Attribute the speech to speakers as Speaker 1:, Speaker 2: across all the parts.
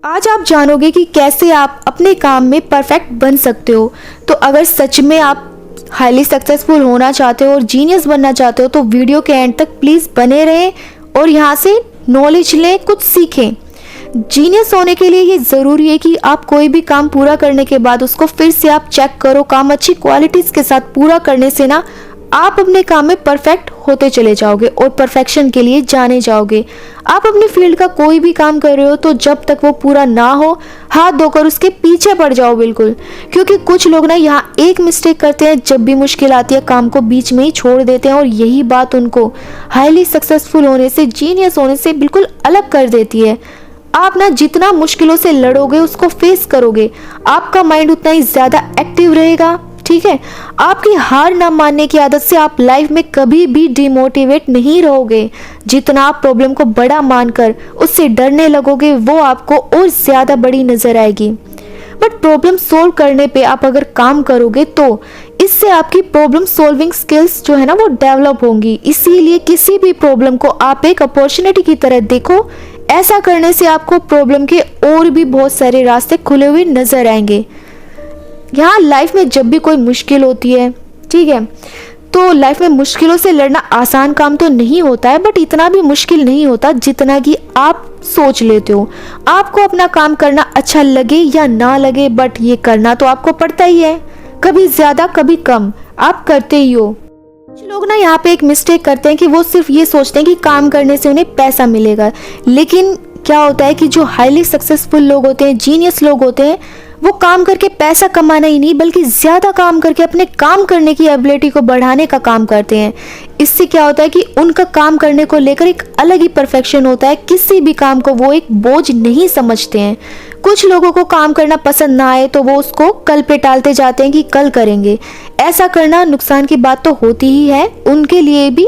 Speaker 1: आज आप जानोगे कि कैसे आप अपने काम में परफेक्ट बन सकते हो। तो अगर सच में आप हाईली सक्सेसफुल होना चाहते हो और जीनियस बनना चाहते हो तो वीडियो के एंड तक प्लीज़ बने रहें और यहाँ से नॉलेज लें, कुछ सीखें। जीनियस होने के लिए ये ज़रूरी है कि आप कोई भी काम पूरा करने के बाद उसको फिर से आप चेक करो। काम अच्छी क्वालिटीज़ के साथ पूरा करने से ना आप अपने काम में परफेक्ट होते चले जाओगे और परफेक्शन के लिए जाने जाओगे। आप अपनी फील्ड का कोई भी काम कर रहे हो तो जब तक वो पूरा ना हो हाथ धोकर उसके पीछे पड़ जाओ बिल्कुल। क्योंकि कुछ लोग ना यहाँ एक मिस्टेक करते हैं, जब भी मुश्किल आती है काम को बीच में ही छोड़ देते हैं और यही बात उनको हाईली सक्सेसफुल होने से, जीनियस होने से बिल्कुल अलग कर देती है। आप ना जितना मुश्किलों से लड़ोगे, उसको फेस करोगे, आपका माइंड उतना ही ज़्यादा एक्टिव रहेगा। ठीक है, आपकी हार ना मानने की आदत से आप लाइफ में कभी भी डिमोटिवेट नहीं रहोगे। जितना आप प्रॉब्लम को बड़ा मानकर उससे डरने लगोगे वो आपको और ज़्यादा बड़ी नज़र आएगी। बट प्रॉब्लम सोल्व करने पे आप अगर काम करोगे तो इससे आपकी प्रॉब्लम सॉल्विंग स्किल्स जो है ना वो डेवलप होंगी। इसीलिए किसी भी प्रॉब्लम को आप एक अपॉर्चुनिटी की तरह देखो। ऐसा करने से आपको प्रॉब्लम के और भी बहुत सारे रास्ते खुले हुए नजर आएंगे। यहाँ लाइफ में जब भी कोई मुश्किल होती है, ठीक है, तो लाइफ में मुश्किलों से लड़ना आसान काम तो नहीं होता है, बट इतना भी मुश्किल नहीं होता जितना कि आप सोच लेते हो। आपको अपना काम करना अच्छा लगे या ना लगे, बट ये करना तो आपको पड़ता ही है। कभी ज़्यादा कभी कम आप करते ही हो। कुछ लोग ना यहाँ पे एक मिस्टेक करते हैं कि वो सिर्फ ये सोचते हैं कि काम करने से उन्हें पैसा मिलेगा। लेकिन क्या होता है कि जो हाईली सक्सेसफुल लोग होते हैं, जीनियस लोग होते हैं, वो काम करके पैसा कमाना ही नहीं बल्कि ज़्यादा काम करके अपने काम करने की एबिलिटी को बढ़ाने का काम करते हैं। इससे क्या होता है कि उनका काम करने को लेकर एक अलग ही परफेक्शन होता है। किसी भी काम को वो एक बोझ नहीं समझते हैं। कुछ लोगों को काम करना पसंद ना आए तो वो उसको कल पे टालते जाते हैं कि कल करेंगे। ऐसा करना नुकसान की बात तो होती ही है, उनके लिए भी,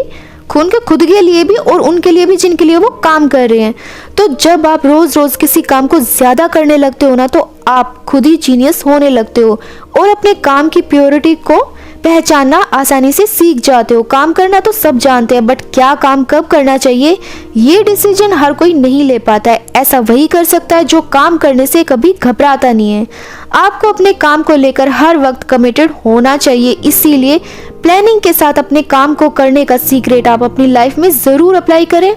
Speaker 1: उनके खुद के लिए भी और उनके लिए भी जिनके लिए वो काम कर रहे हैं। तो जब आप रोज रोज किसी काम को ज़्यादा करने लगते हो ना तो आप खुद ही जीनियस होने लगते हो और अपने काम की प्योरिटी को पहचानना आसानी से सीख जाते हो। काम करना तो सब जानते हैं, बट क्या काम कब करना चाहिए ये डिसीजन हर कोई नहीं ले पाता है। ऐसा वही कर सकता है जो काम करने से कभी घबराता नहीं है। आपको अपने काम को लेकर हर वक्त कमिटेड होना चाहिए। इसीलिए प्लानिंग के साथ अपने काम को करने का सीक्रेट आप अपनी लाइफ में ज़रूर अप्लाई करें।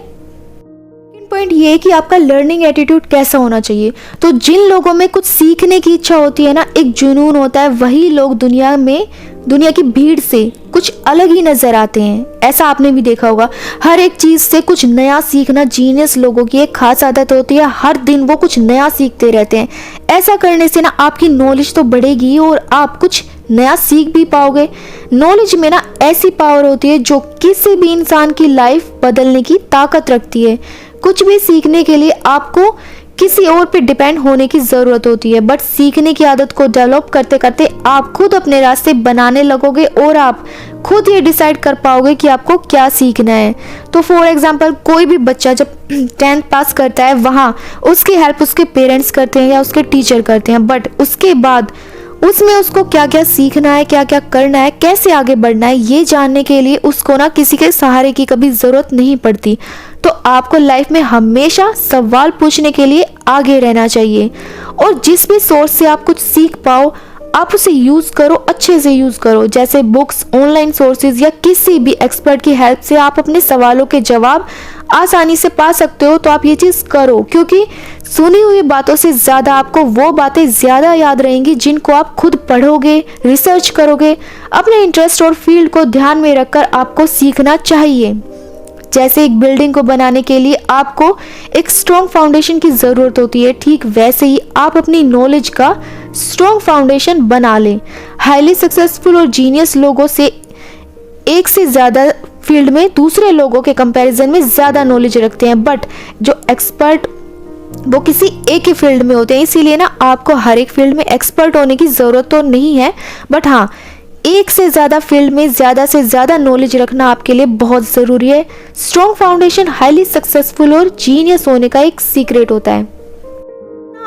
Speaker 1: पॉइंट ये है कि आपका लर्निंग एटीट्यूड कैसा होना चाहिए। तो जिन लोगों में कुछ सीखने की इच्छा होती है ना, एक जुनून होता है, वही लोग दुनिया की भीड़ से कुछ अलग ही नजर आते हैं। ऐसा आपने भी देखा होगा। हर एक चीज से कुछ नया सीखना जीनियस लोगों की एक खास आदत होती है। हर दिन वो कुछ नया सीखते रहते हैं। ऐसा करने से ना आपकी नॉलेज तो बढ़ेगी और आप कुछ नया सीख भी पाओगे। नॉलेज में ना ऐसी पावर होती है जो किसी भी इंसान की लाइफ बदलने की ताकत रखती है। कुछ भी सीखने के लिए आपको किसी और पे डिपेंड होने की ज़रूरत होती है, बट सीखने की आदत को डेवलप करते करते आप खुद अपने रास्ते बनाने लगोगे और आप खुद ये डिसाइड कर पाओगे कि आपको क्या सीखना है। तो फॉर एग्जांपल कोई भी बच्चा जब 10th पास करता है, वहाँ उसकी हेल्प उसके पेरेंट्स करते हैं या उसके टीचर करते हैं, बट उसके बाद उसमें उसको क्या क्या सीखना है, क्या क्या करना है, कैसे आगे बढ़ना है, ये जानने के लिए उसको ना किसी के सहारे की कभी ज़रूरत नहीं पड़ती। तो आपको लाइफ में हमेशा सवाल पूछने के लिए आगे रहना चाहिए और जिस भी सोर्स से आप कुछ सीख पाओ आप उसे यूज़ करो, अच्छे से यूज़ करो। जैसे बुक्स, ऑनलाइन सोर्सेज या किसी भी एक्सपर्ट की हेल्प से आप अपने सवालों के जवाब आसानी से पा सकते हो। तो आप ये चीज़ करो, क्योंकि सुनी हुई बातों से ज़्यादा आपको वो बातें ज़्यादा याद रहेंगी जिनको आप खुद पढ़ोगे, रिसर्च करोगे। अपने इंटरेस्ट और फील्ड को ध्यान में रखकर आपको सीखना चाहिए। जैसे एक बिल्डिंग को बनाने के लिए आपको एक स्ट्रॉन्ग फाउंडेशन की ज़रूरत होती है, ठीक वैसे ही आप अपनी नॉलेज का स्ट्रॉन्ग फाउंडेशन बना लें। हाईली सक्सेसफुल और जीनियस लोगों से एक से ज़्यादा फील्ड में दूसरे लोगों के कंपैरिजन में ज़्यादा नॉलेज रखते हैं, बट जो एक्सपर्ट वो किसी एक ही फील्ड में होते हैं। इसीलिए ना आपको हर एक फील्ड में एक्सपर्ट होने की ज़रूरत तो नहीं है, बट हाँ एक से ज़्यादा फील्ड में ज़्यादा से ज़्यादा नॉलेज रखना आपके लिए बहुत ज़रूरी है। स्ट्रॉन्ग फाउंडेशन हाईली सक्सेसफुल और जीनियस होने का एक सीक्रेट होता है।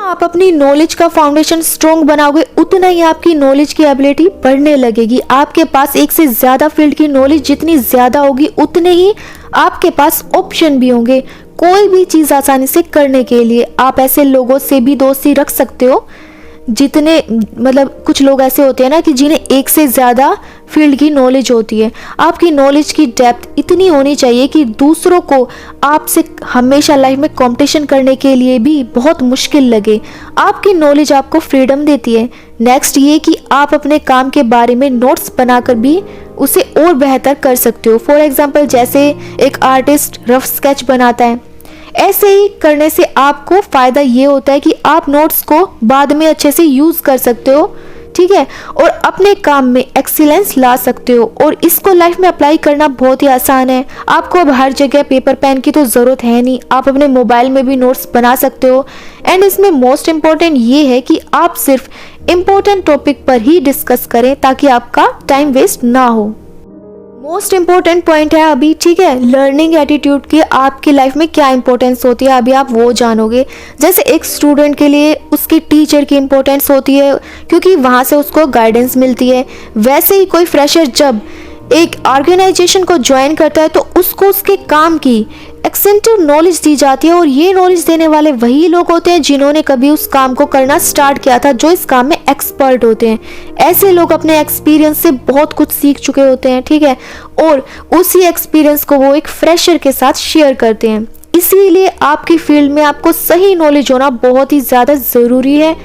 Speaker 1: आप अपनी नॉलेज का फाउंडेशन स्ट्रॉन्ग बनाओगे उतना ही आपकी नॉलेज की एबिलिटी बढ़ने लगेगी। आपके पास एक से ज़्यादा फील्ड की नॉलेज जितनी ज़्यादा होगी उतने ही आपके पास ऑप्शन भी होंगे। कोई भी चीज़ आसानी से करने के लिए। आप ऐसे लोगों से भी दोस्ती रख सकते हो जितने मतलब कुछ लोग ऐसे होते हैं ना कि जिन्हें एक से ज़्यादा फील्ड की नॉलेज होती है। आपकी नॉलेज की डेप्थ इतनी होनी चाहिए कि दूसरों को आपसे हमेशा लाइफ में कंपटीशन करने के लिए भी बहुत मुश्किल लगे। आपकी नॉलेज आपको फ्रीडम देती है। नेक्स्ट ये कि आप अपने काम के बारे में नोट्स बनाकर भी उसे और बेहतर कर सकते हो। फॉर एग्जाम्पल, जैसे एक आर्टिस्ट रफ स्केच बनाता है, ऐसे ही करने से आपको फ़ायदा ये होता है कि आप नोट्स को बाद में अच्छे से यूज़ कर सकते हो, ठीक है, और अपने काम में एक्सीलेंस ला सकते हो। और इसको लाइफ में अप्लाई करना बहुत ही आसान है। आपको अब हर जगह पेपर पेन की तो ज़रूरत है नहीं, आप अपने मोबाइल में भी नोट्स बना सकते हो। एंड इसमें मोस्ट इम्पॉर्टेंट ये है कि आप सिर्फ इम्पोर्टेंट टॉपिक पर ही डिस्कस करें ताकि आपका टाइम वेस्ट ना हो। मोस्ट इम्पोर्टेंट पॉइंट है अभी, ठीक है, लर्निंग एटीट्यूड की आपकी लाइफ में क्या इंपॉर्टेंस होती है अभी आप वो जानोगे। जैसे एक स्टूडेंट के लिए उसकी टीचर की इंपॉर्टेंस होती है क्योंकि वहाँ से उसको गाइडेंस मिलती है। वैसे ही कोई फ्रेशर जब एक ऑर्गेनाइजेशन को ज्वाइन करता है तो उसको उसके काम की एक्सटेंसिव नॉलेज दी जाती है, और ये नॉलेज देने वाले वही लोग होते हैं जिन्होंने कभी उस काम को करना स्टार्ट किया था, जो इस काम में एक्सपर्ट होते हैं। ऐसे लोग अपने एक्सपीरियंस से बहुत कुछ सीख चुके होते हैं, ठीक है, और उसी एक्सपीरियंस को वो एक फ्रेशर के साथ शेयर करते हैं। इसीलिए आपकी फील्ड में आपको सही नॉलेज होना बहुत ही ज़्यादा ज़रूरी है,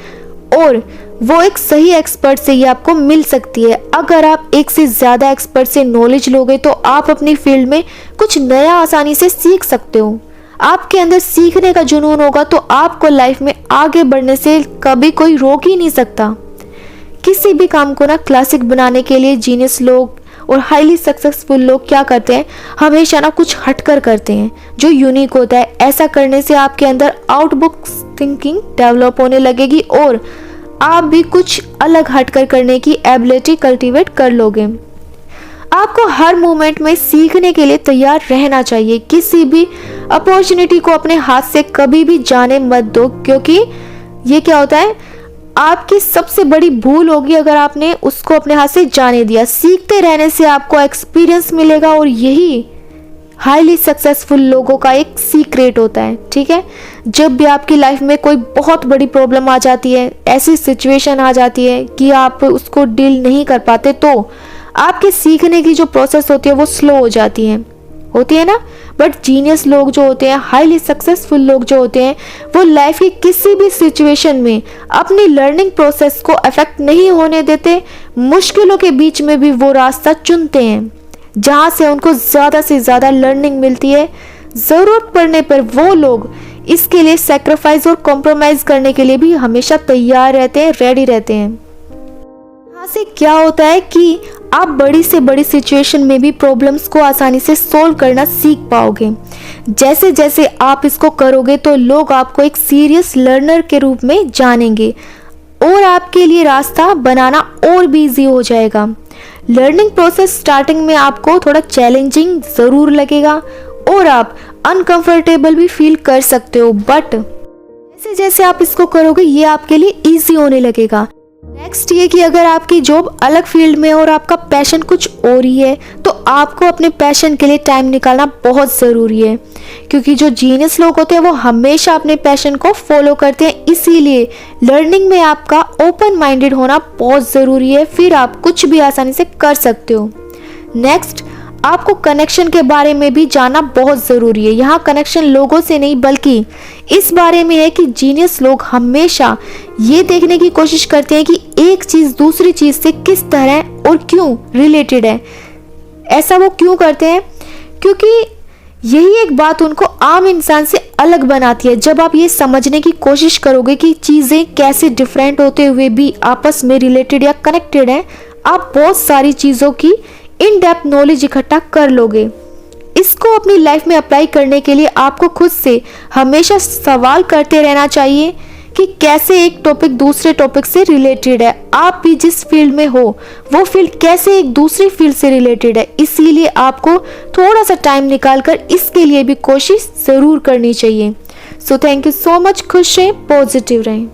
Speaker 1: और वो एक सही एक्सपर्ट से ही आपको मिल सकती है। अगर आप एक से ज़्यादा एक्सपर्ट से नॉलेज लोगे तो आप अपनी फील्ड में कुछ नया आसानी से सीख सकते हो। आपके अंदर सीखने का जुनून होगा तो आपको लाइफ में आगे बढ़ने से कभी कोई रोक ही नहीं सकता। किसी भी काम को ना क्लासिक बनाने के लिए जीनियस लोग और हाईली सक्सेसफुल लोग क्या करते हैं, हमेशा ना कुछ हटकर करते हैं जो यूनिक होता है। ऐसा करने से आपके अंदर आउटबुक थिंकिंग डेवलप होने लगेगी और आप भी कुछ अलग हटकर करने की एबिलिटी कल्टीवेट कर लोगे। आपको हर मोमेंट में सीखने के लिए तैयार रहना चाहिए। किसी भी अपॉर्चुनिटी को अपने हाथ से कभी भी जाने मत दो, क्योंकि ये क्या होता है, आपकी सबसे बड़ी भूल होगी अगर आपने उसको अपने हाथ से जाने दिया। सीखते रहने से आपको एक्सपीरियंस मिलेगा और यही हाईली सक्सेसफुल लोगों का एक सीक्रेट होता है, ठीक है। जब भी आपकी लाइफ में कोई बहुत बड़ी प्रॉब्लम आ जाती है, ऐसी सिचुएशन आ जाती है कि आप उसको डील नहीं कर पाते, तो आपके सीखने की जो प्रोसेस होती है वो स्लो हो जाती है ना। बट जीनियस लोग जो होते हैं, हाईली सक्सेसफुल लोग जो होते हैं, वो लाइफ की किसी भी सिचुएशन में अपनी लर्निंग प्रोसेस को अफेक्ट नहीं होने देते। मुश्किलों के बीच में भी वो रास्ता चुनते हैं जहाँ से उनको ज़्यादा से ज़्यादा लर्निंग मिलती है। ज़रूरत पड़ने पर वो लोग इसके लिए सेक्रीफाइस और कॉम्प्रोमाइज़ करने के लिए भी हमेशा तैयार रहते हैं, रेडी रहते हैं। यहाँ से क्या होता है कि आप बड़ी से बड़ी सिचुएशन में भी प्रॉब्लम्स को आसानी से सॉल्व करना सीख पाओगे। जैसे जैसे आप इसको करोगे तो लोग आपको एक सीरियस लर्नर के रूप में जानेंगे और आपके लिए रास्ता बनाना और भी ईजी हो जाएगा। लर्निंग प्रोसेस स्टार्टिंग में आपको थोड़ा चैलेंजिंग ज़रूर लगेगा और आप अनकंफर्टेबल भी फील कर सकते हो, बट जैसे जैसे आप इसको करोगे ये आपके लिए इजी होने लगेगा। नेक्स्ट ये कि अगर आपकी जॉब अलग फील्ड में और आपका पैशन कुछ और ही है तो आपको अपने पैशन के लिए टाइम निकालना बहुत ज़रूरी है, क्योंकि जो जीनियस लोग होते हैं वो हमेशा अपने पैशन को फॉलो करते हैं। इसीलिए लर्निंग में आपका ओपन माइंडेड होना बहुत ज़रूरी है, फिर आप कुछ भी आसानी से कर सकते हो। नेक्स्ट, आपको कनेक्शन के बारे में भी जानना बहुत ज़रूरी है। यहाँ कनेक्शन लोगों से नहीं बल्कि इस बारे में है कि जीनियस लोग हमेशा ये देखने की कोशिश करते हैं कि एक चीज़ दूसरी चीज़ से किस तरह और क्यों रिलेटेड है। ऐसा वो क्यों करते हैं? क्योंकि यही एक बात उनको आम इंसान से अलग बनाती है। जब आप ये समझने की कोशिश करोगे कि चीज़ें कैसे डिफरेंट होते हुए भी आपस में रिलेटेड या कनेक्टेड हैं, आप बहुत सारी चीज़ों की इन डेप्थ नॉलेज इकट्ठा कर लोगे। इसको अपनी लाइफ में अप्लाई करने के लिए आपको खुद से हमेशा सवाल करते रहना चाहिए कि कैसे एक टॉपिक दूसरे टॉपिक से रिलेटेड है। आप भी जिस फील्ड में हो वो फील्ड कैसे एक दूसरी फील्ड से रिलेटेड है। इसीलिए आपको थोड़ा सा टाइम निकालकर इसके लिए भी कोशिश ज़रूर करनी चाहिए। So thank you so much. खुश रहें, पॉजिटिव रहें।